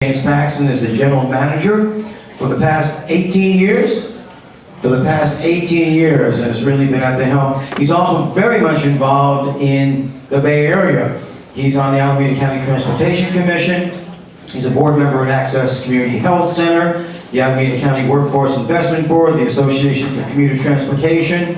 James Paxson is the general manager for the past 18 years. For the past 18 years, and has really been at the helm. He's also very much involved in the Bay Area. He's on the Alameda County Transportation Commission. He's a board member at Access Community Health Center, the Alameda County Workforce Investment Board, the Association for Commuter Transportation.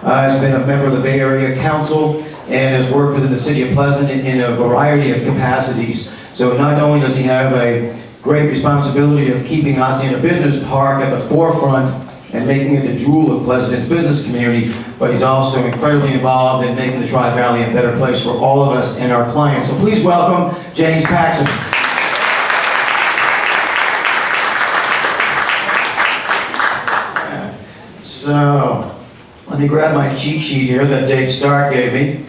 Has been a member of the Bay Area Council and has worked within the city of Pleasanton in a variety of capacities. So not only does he have a great responsibility of keeping Hacienda Business Park at the forefront and making it the jewel of Pleasant's business community, but he's also incredibly involved in making the Tri-Valley a better place for all of us and our clients. So please welcome James Paxson. So, let me grab my cheat sheet here that Dave Stark gave me.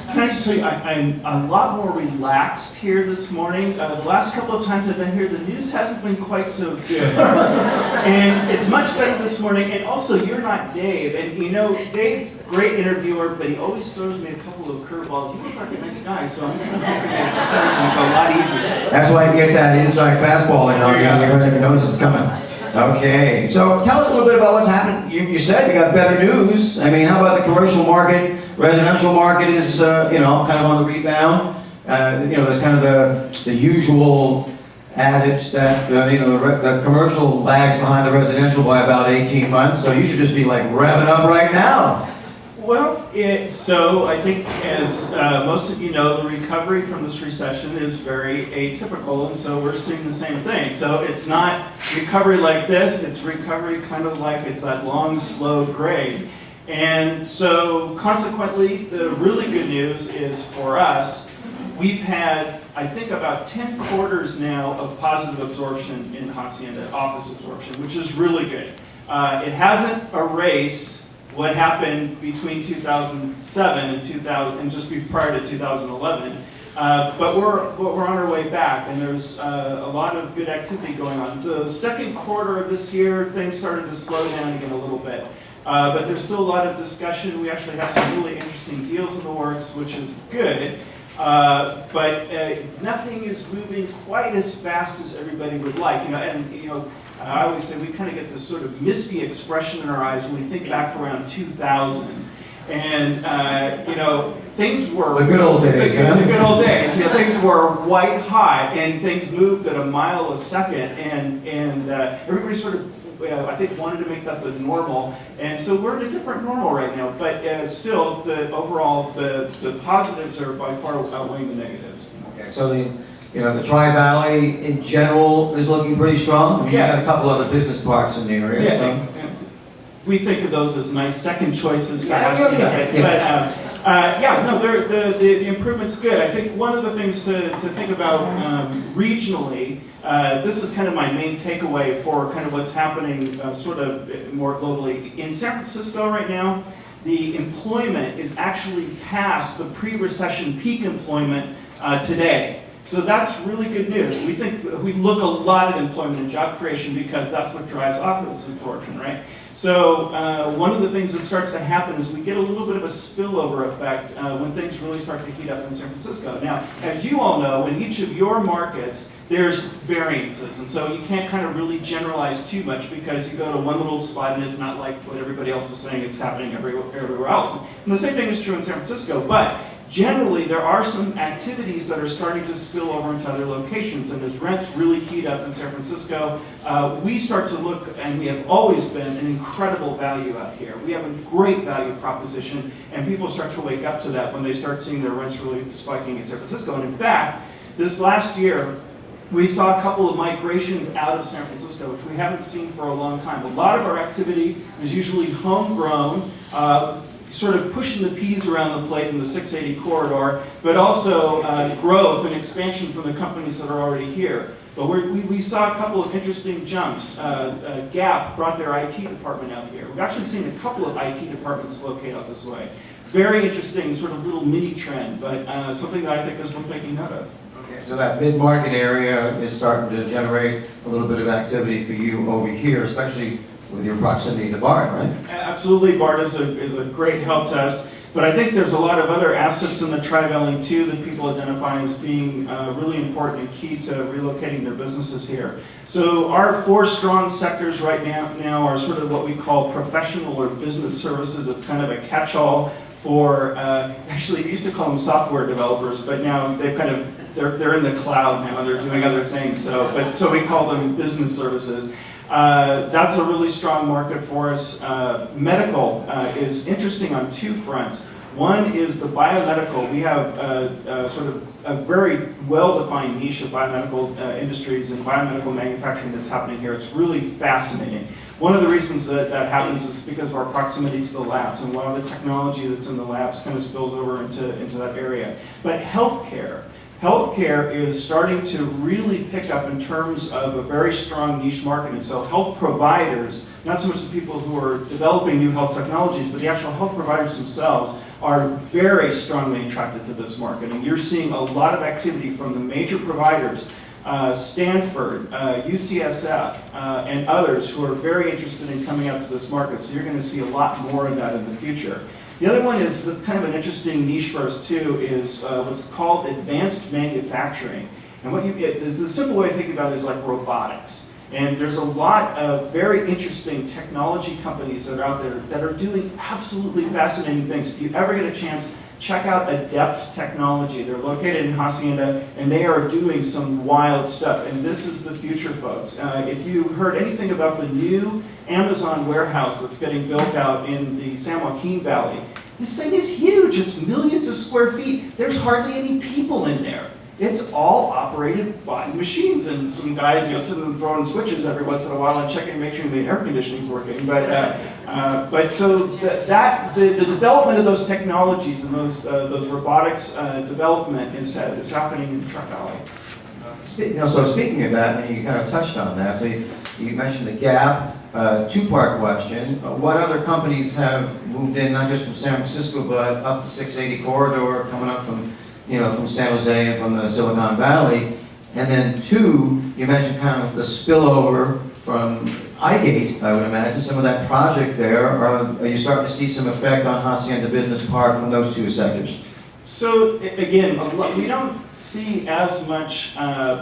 Can I just tell you, I'm a lot more relaxed here this morning. The last couple of times I've been here, the news hasn't been quite so good. And it's much better this morning. And also, you're not Dave. And you know, Dave, great interviewer, but he always throws me a couple of curveballs. You look like a nice guy, so I'm going to make this going to go a lot easier. That's why you get that inside fastball in on you. You're going to notice it's coming. Okay, so tell us a little bit about what's happened. You said you got better news. I mean, how about the commercial market? Residential market is, you know, kind of on the rebound. You know, there's kind of the usual adage that, you know, the commercial lags behind the residential by about 18 months. So you should just be like revving up right now. Well, so I think as most of you know, the recovery from this recession is very atypical, and so we're seeing the same thing. So it's not recovery like this, it's recovery kind of like it's that long, slow grade. And so consequently, the really good news is for us, we've had, I think, about 10 quarters now of positive absorption in Hacienda, office absorption, which is really good. It hasn't erased what happened between 2007 and just prior to 2011. But we're on our way back, and there's a lot of good activity going on. The second quarter of this year, things started to slow down again a little bit. But there's still a lot of discussion. We actually have some really interesting deals in the works, which is good. But nothing is moving quite as fast as everybody would like. I always say we kind of get this sort of misty expression in our eyes when we think back around 2000. And, things were... The good old days. The good old days. Things were white hot, and things moved at a mile a second. And everybody sort of, I think, wanted to make that the normal. And so we're in a different normal right now. But still, overall, the positives are by far outweighing the negatives. Okay, so the Tri-Valley in general is looking pretty strong. I mean, Yeah. You got a couple other business parks in the area. Yeah, So. yeah. We think of those as nice second choices. Yeah. But the improvement's good. I think one of the things to think about regionally, this is kind of my main takeaway for kind of what's happening sort of more globally. In San Francisco right now, the employment is actually past the pre-recession peak employment today. So that's really good news. We think we look a lot at employment and job creation because that's what drives office absorption, right? So one of the things that starts to happen is we get a little bit of a spillover effect when things really start to heat up in San Francisco. Now, as you all know, in each of your markets, there's variances. And so you can't kind of really generalize too much because you go to one little spot and it's not like what everybody else is saying it's happening everywhere else. And the same thing is true in San Francisco. But generally, there are some activities that are starting to spill over into other locations, and as rents really heat up in San Francisco, we start to look, and we have always been, an incredible value out here. We have a great value proposition, and people start to wake up to that when they start seeing their rents really spiking in San Francisco. And in fact, this last year, we saw a couple of migrations out of San Francisco, which we haven't seen for a long time. A lot of our activity is usually homegrown, sort of pushing the peas around the plate in the 680 corridor, but also growth and expansion from the companies that are already here. But we saw a couple of interesting jumps. Gap brought their IT department out here. We've actually seen a couple of IT departments locate out this way. Very interesting sort of little mini trend, but something that I think is worth making note of. Okay, so that mid-market area is starting to generate a little bit of activity for you over here, especially with your proximity to BART, right? Absolutely, BART is a great help to us. But I think there's a lot of other assets in the Tri-Valley too that people identify as being really important and key to relocating their businesses here. So our 4 strong sectors right now are sort of what we call professional or business services. It's kind of a catch-all for, actually we used to call them software developers, but now they've kind of, they're in the cloud now, they're doing other things. So we call them business services. That's a really strong market for us. Medical is interesting on 2 fronts. One is the biomedical. We have sort of a very well-defined niche of biomedical industries and biomedical manufacturing that's happening here. It's really fascinating. One of the reasons that happens is because of our proximity to the labs, and a lot of the technology that's in the labs kind of spills over into that area. But healthcare. Healthcare is starting to really pick up in terms of a very strong niche market. And so health providers, not so much the people who are developing new health technologies, but the actual health providers themselves are very strongly attracted to this market. And you're seeing a lot of activity from the major providers, Stanford, UCSF, and others who are very interested in coming out to this market. So you're going to see a lot more of that in the future. The other one is, that's kind of an interesting niche for us too, is what's called advanced manufacturing. And what you get is, the simple way to think about it is like robotics. And there's a lot of very interesting technology companies that are out there that are doing absolutely fascinating things. If you ever get a chance, check out Adept Technology. They're located in Hacienda, and they are doing some wild stuff. And this is the future, folks. If you heard anything about the new Amazon warehouse that's getting built out in the San Joaquin Valley, this thing is huge. It's millions of square feet. There's hardly any people in there. It's all operated by machines and some guys, sitting and throwing switches every once in a while and checking to make sure the air conditioning is working. But so the development of those technologies and those robotics development is happening in the Tri-Valley. So speaking of that, and you kind of touched on that, so you mentioned the gap. 2-part question. What other companies have moved in, not just from San Francisco, but up the 680 corridor, coming up from San Jose and from the Silicon Valley? And then 2, you mentioned kind of the spillover from iGate, I would imagine, some of that project there. Are you starting to see some effect on Hacienda Business Park from those 2 sectors? So again, we don't see as much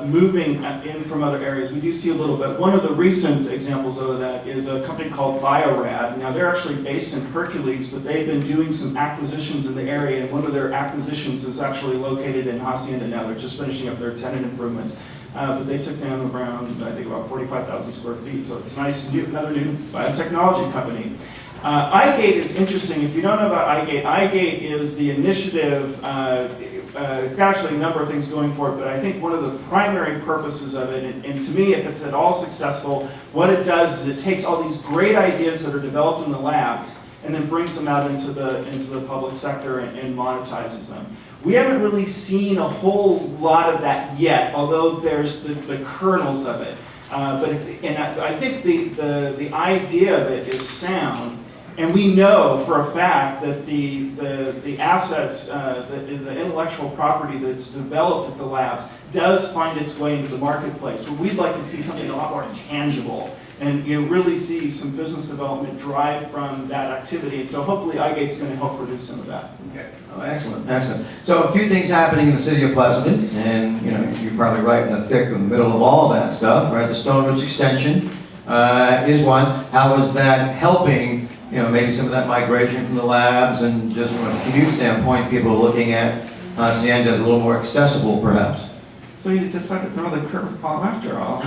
moving in from other areas. We do see a little bit. One of the recent examples of that is a company called VREN. Now they're actually based in Hercules, but they've been doing some acquisitions in the area, and one of their acquisitions is actually located in Hacienda now. They're just finishing up their tenant improvements. But they took down around, I think, about 45,000 square feet. So it's a nice, another new biotechnology company. iGate is interesting. If you don't know about iGate, iGate is the initiative. It's got actually a number of things going for it, but I think one of the primary purposes of it, and to me, if it's at all successful, what it does is it takes all these great ideas that are developed in the labs and then brings them out into the public sector and monetizes them. We haven't really seen a whole lot of that yet, although there's the kernels of it. I think the idea of it is sound. And we know for a fact that the assets, the intellectual property that's developed at the labs does find its way into the marketplace. Well, we'd like to see something a lot more tangible and really see some business development drive from that activity. And so hopefully iGate's going to help produce some of that. Okay. Oh, excellent, excellent. So a few things happening in the city of Pleasanton, and you're probably right in the thick of the middle of all that stuff, right? The Stone Ridge extension is one. How is that helping? Maybe some of that migration from the labs, and just from a commute standpoint, people are looking at Hacienda as a little more accessible, perhaps. So you decided to throw the curveball after all.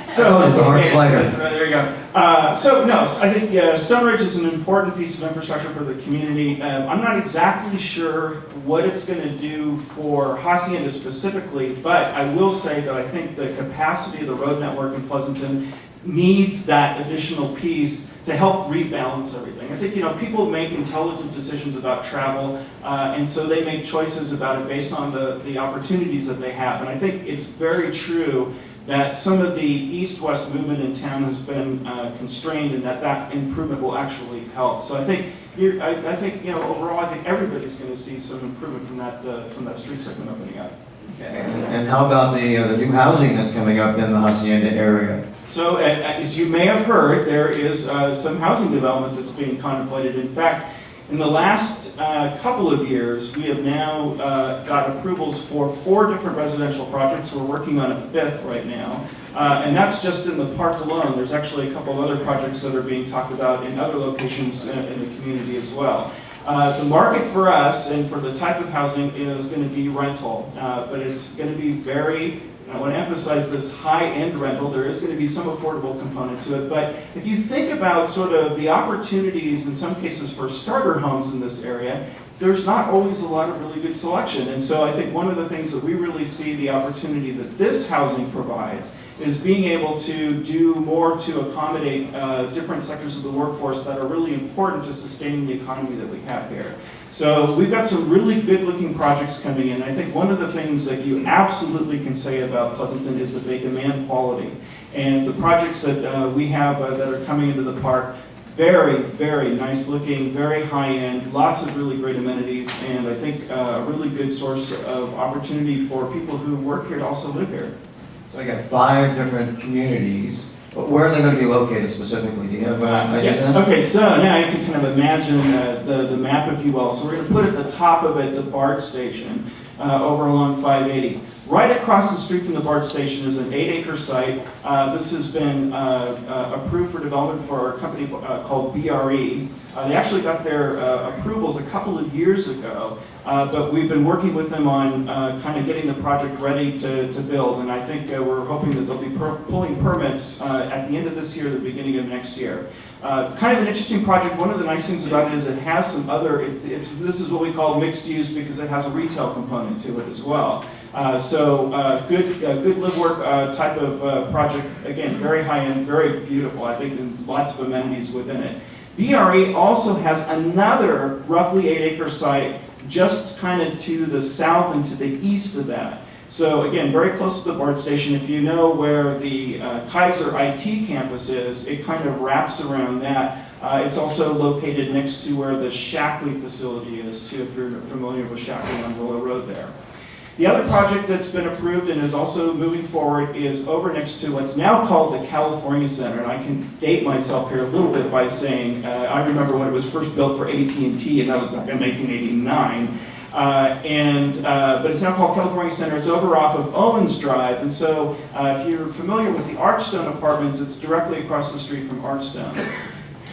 It's a hard slider. There you go. So I think Stone Ridge is an important piece of infrastructure for the community. I'm not exactly sure what it's going to do for Hacienda specifically, but I will say that I think the capacity of the road network in Pleasanton needs that additional piece to help rebalance everything. I think people make intelligent decisions about travel, and so they make choices about it based on the opportunities that they have. And I think it's very true that some of the east-west movement in town has been constrained, and that improvement will actually help. So I think overall, I think everybody's going to see some improvement from that street segment opening up. Okay. And how about the new housing that's coming up in the Hacienda area? So, as you may have heard, there is some housing development that's being contemplated. In fact, in the last couple of years, we have now got approvals for 4 different residential projects. We're working on a 5th right now. And that's just in the park alone. There's actually a couple of other projects that are being talked about in other locations in the community as well. The market for us and for the type of housing is going to be rental, but it's going to be very, I want to emphasize this, high-end rental. There is going to be some affordable component to it, but if you think about sort of the opportunities in some cases for starter homes in this area, there's not always a lot of really good selection. And so I think one of the things that we really see the opportunity that this housing provides is being able to do more to accommodate different sectors of the workforce that are really important to sustaining the economy that we have here. So we've got some really good looking projects coming in. I think one of the things that you absolutely can say about Pleasanton is that they demand quality. And the projects that we have that are coming into the park, very, very nice looking, very high end, lots of really great amenities, and I think a really good source of opportunity for people who work here to also live here. So I got 5 different communities, but where are they going to be located specifically? Do you have an idea? Yes. Okay, so now I have to kind of imagine the map, if you will. So we're going to put at the top of it the BART station over along 580. Right across the street from the BART station is an 8-acre site. This has been approved for development for a company called VRE. They actually got their approvals a couple of years ago, but we've been working with them on kind of getting the project ready to build, and I think we're hoping that they'll be pulling permits at the end of this year, the beginning of next year. Kind of an interesting project. One of the nice things about it is it has some other, this is what we call mixed use because it has a retail component to it as well. Good live work type of project. Again, very high end, very beautiful. I think and lots of amenities within it. VRE also has another roughly 8-acre site just kind of to the south and to the east of that. So again, very close to the BART station. If you know where the Kaiser IT campus is, it kind of wraps around that. It's also located next to where the Shackley facility is too, if you're familiar with Shackley on Willow Road there. The other project that's been approved and is also moving forward is over next to what's now called the California Center. And I can date myself here a little bit by saying, I remember when it was first built for AT&T, and that was back in 1989. But it's now called California Center. It's over off of Owens Drive, and so if you're familiar with the Archstone Apartments, it's directly across the street from Archstone.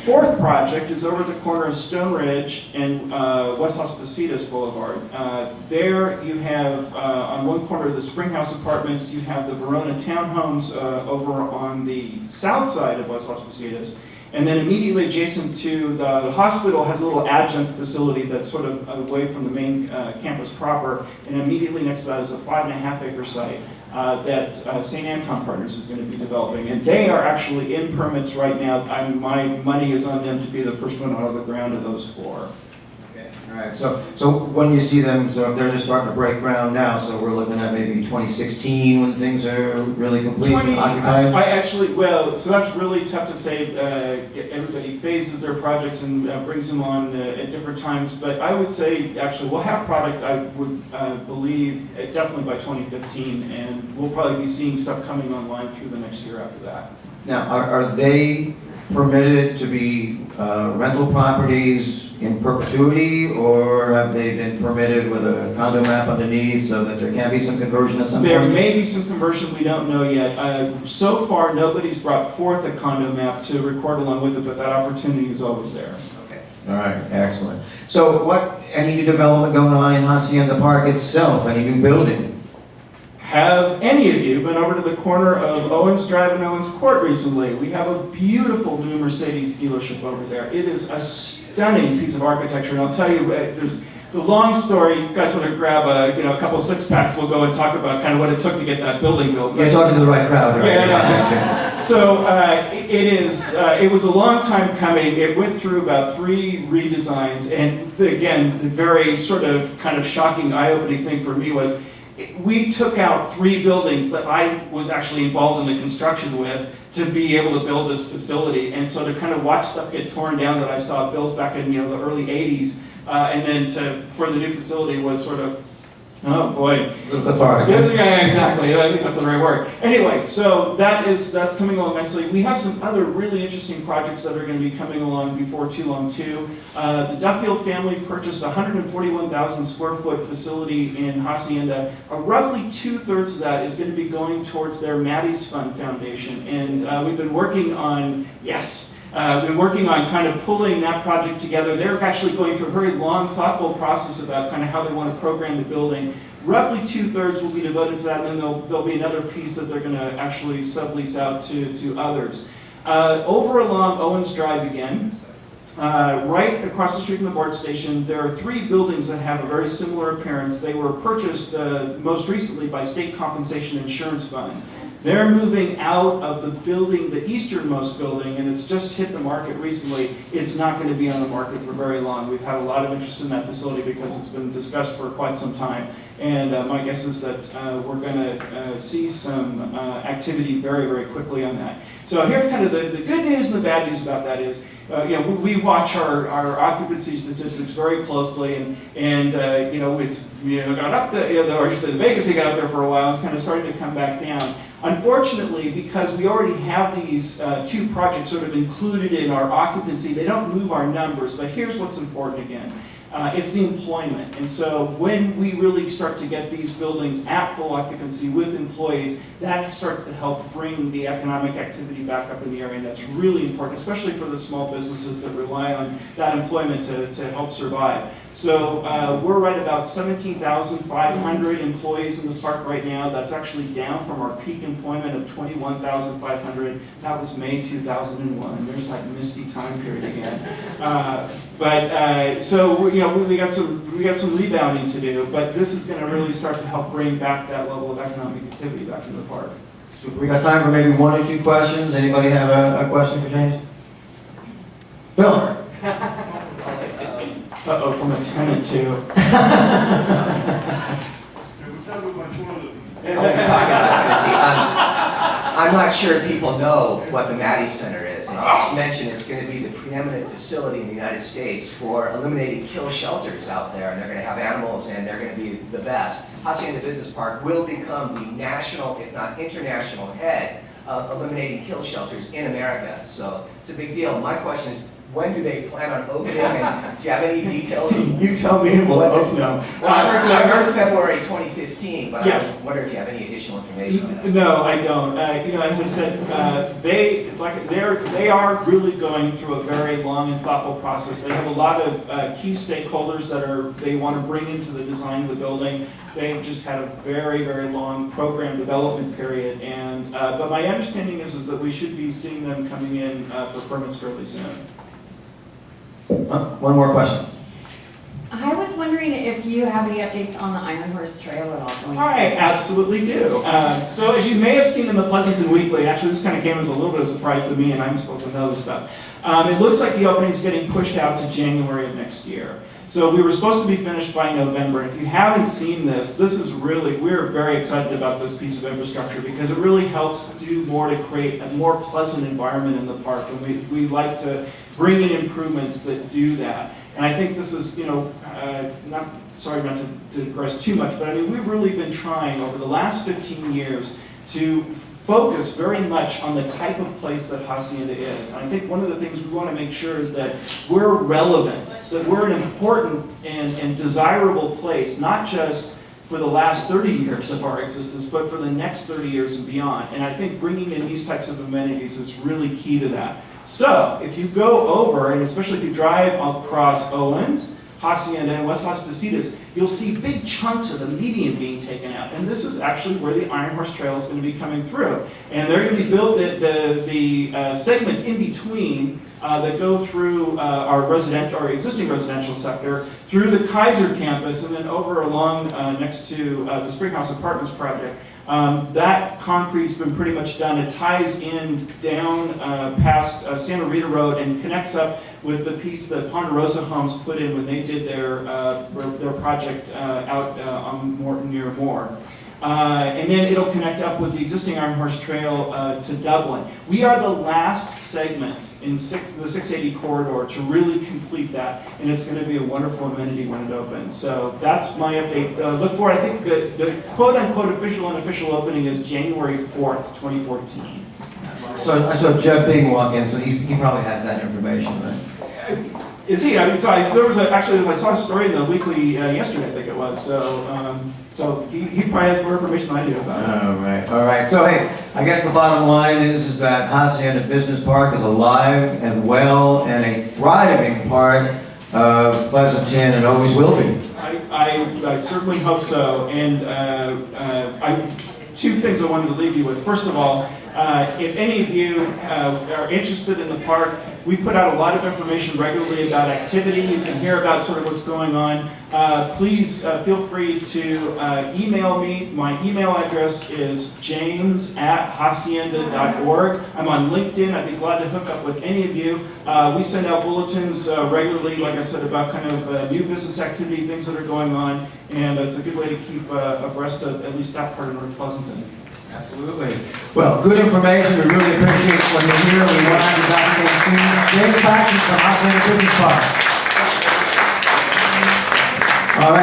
4th project is over the corner of Stone Ridge and West Las Positas Boulevard. There you have, on one corner of the Springhouse Apartments, you have the Verona Townhomes over on the south side of West Las Positas. And then immediately adjacent to the hospital has a little adjunct facility that's sort of away from the main campus proper. And immediately next to that is a 5.5-acre site that St. Anton Partners is going to be developing. And they are actually in permits right now. My money is on them to be the first one out of the ground of those 4. Okay, all right. So when you see them, so if they're just starting to break ground now, so we're looking at maybe 2016 when things are really complete and occupied? So that's really tough to say. Everybody phases their projects and brings them on at different times. But I would say, actually, we'll have product, I would believe, definitely by 2015. And we'll probably be seeing stuff coming online through the next year after that. Now, are they permitted to be rental properties in perpetuity, or have they been permitted with a condo map underneath so that there can be some conversion at some point? There may be some conversion, we don't know yet. So far, nobody's brought forth a condo map to record along with it, but that opportunity is always there. Okay, all right, excellent. So any new development going on in Hacienda Park itself? Any new building? Have any of you been over to the corner of Owens Drive and Owens Court recently? We have a beautiful new Mercedes dealership over there. It is a stunning piece of architecture, and I'll tell you, there's the long story. You guys want to grab a couple of 6-packs, we'll go and talk about kind of what it took to get that building built. You're talking to the right crowd, right? Yeah. So it was a long time coming. It went through about 3 redesigns, and again, the very sort of kind of shocking, eye-opening thing for me was we took out 3 buildings that I was actually involved in the construction with to be able to build this facility. And so to kind of watch stuff get torn down that I saw built back in the early 80s, and then for the new facility was sort of Oh boy. A little cathartic. Yeah, exactly. I think that's the right word. Anyway, so that's coming along nicely. We have some other really interesting projects that are going to be coming along before too long too. The Duffield family purchased a 141,000 square foot facility in Hacienda. Roughly 2/3 of that is going to be going towards their Maddie's Fund Foundation, and we've been working on kind of pulling that project together. They're actually going through a very long, thoughtful process about kind of how they want to program the building. Roughly 2/3 will be devoted to that, and then there'll be another piece that they're going to actually sublease out to others. Over along Owens Drive again, right across the street from the BORD station, there are 3 buildings that have a very similar appearance. They were purchased most recently by State Compensation Insurance Fund. They're moving out of the building, the easternmost building, and it's just hit the market recently. It's not going to be on the market for very long. We've had a lot of interest in that facility because it's been discussed for quite some time. And my guess is that we're going to see some activity very, very quickly on that. So here's kind of the good news and the bad news about that is, we watch our occupancy statistics very closely, and it's got up the vacancy got up there for a while. It's kind of starting to come back down. Unfortunately, because we already have these 2 projects sort of included in our occupancy, they don't move our numbers. But here's what's important again. It's the employment. And so when we really start to get these buildings at full occupancy with employees, that starts to help bring the economic activity back up in the area. And that's really important, especially for the small businesses that rely on that employment to help survive. So we're right about 17,500 employees in the park right now. That's actually down from our peak employment of 21,500. That was May 2001. There's that misty time period again. So we got some rebounding to do, but this is going to really start to help bring back that level of economic activity back to the park. We got time for maybe 1 or 2 questions. Anybody have a question for James? Bill? Uh-oh, from a tenant too. I'm not sure people know what the Maddie Center is, and I'll just mention it's going to be the preeminent facility in the United States for eliminating kill shelters out there, and they're going to have animals, and they're going to be the best. Hacienda Business Park will become the national, if not international, head of eliminating kill shelters in America, so it's a big deal. My question is, when do they plan on opening, and do you have any details? You tell me, and we'll both know. Well, I heard February 2015, but yeah. I wonder if you have any additional information on that. No, I don't. As I said, they are really going through a very long and thoughtful process. They have a lot of key stakeholders that they want to bring into the design of the building. They've just had a very, very long program development period, and but my understanding is that we should be seeing them coming in for permits fairly soon. 1 more question. I was wondering if you have any updates on the Iron Horse Trail at all. I absolutely do. So as you may have seen in the Pleasanton Weekly, actually this kind of came as a little bit of a surprise to me, and I'm supposed to know this stuff. It looks like the opening is getting pushed out to January of next year. So we were supposed to be finished by November. If you haven't seen this is really, we're very excited about this piece of infrastructure because it really helps do more to create a more pleasant environment in the park. And we like to bring in improvements that do that. And I think this is, not to digress too much, but I mean, we've really been trying over the last 15 years to focus very much on the type of place that Hacienda is. And I think one of the things we want to make sure is that we're relevant, that we're an important and desirable place, not just for the last 30 years of our existence, but for the next 30 years and beyond. And I think bringing in these types of amenities is really key to that. So if you go over, and especially if you drive across Owens, Hacienda, and West Las Positas, you'll see big chunks of the median being taken out. And this is actually where the Iron Horse Trail is going to be coming through. And they're going to be built, the segments in between that go through our existing residential sector, through the Kaiser campus, and then over along next to the Springhouse Apartments project. That concrete's been pretty much done. It ties in down past Santa Rita Road and connects up with the piece that Ponderosa Homes put in when they did their project out on near Moore. And then it'll connect up with the existing Iron Horse Trail to Dublin. We are the last segment in the 680 corridor to really complete that, and it's going to be a wonderful amenity when it opens. So that's my update. Look for it. I think the quote-unquote official unofficial opening is January 4th, 2014. So I saw Jeff Bing walk in, so he probably has that information, right? Is he? I mean, I saw a story in the weekly yesterday, I think it was. So he probably has more information than I do about it. All right. So hey, I guess the bottom line is that Hacienda Business Park is alive and well and a thriving part of Pleasanton and always will be. I certainly hope so. And two things I wanted to leave you with. First of all, if any of you are interested in the park, we put out a lot of information regularly about activity. You can hear about sort of what's going on. Please feel free to email me. My email address is james@hacienda.org. I'm on LinkedIn. I'd be glad to hook up with any of you. We send out bulletins regularly, like I said, about kind of new business activity, things that are going on, and it's a good way to keep abreast of at least that part of North Pleasanton. Absolutely. Well, good information. We really appreciate when you're here. We want to have you back again soon. James Paxson from Hacienda Business Park.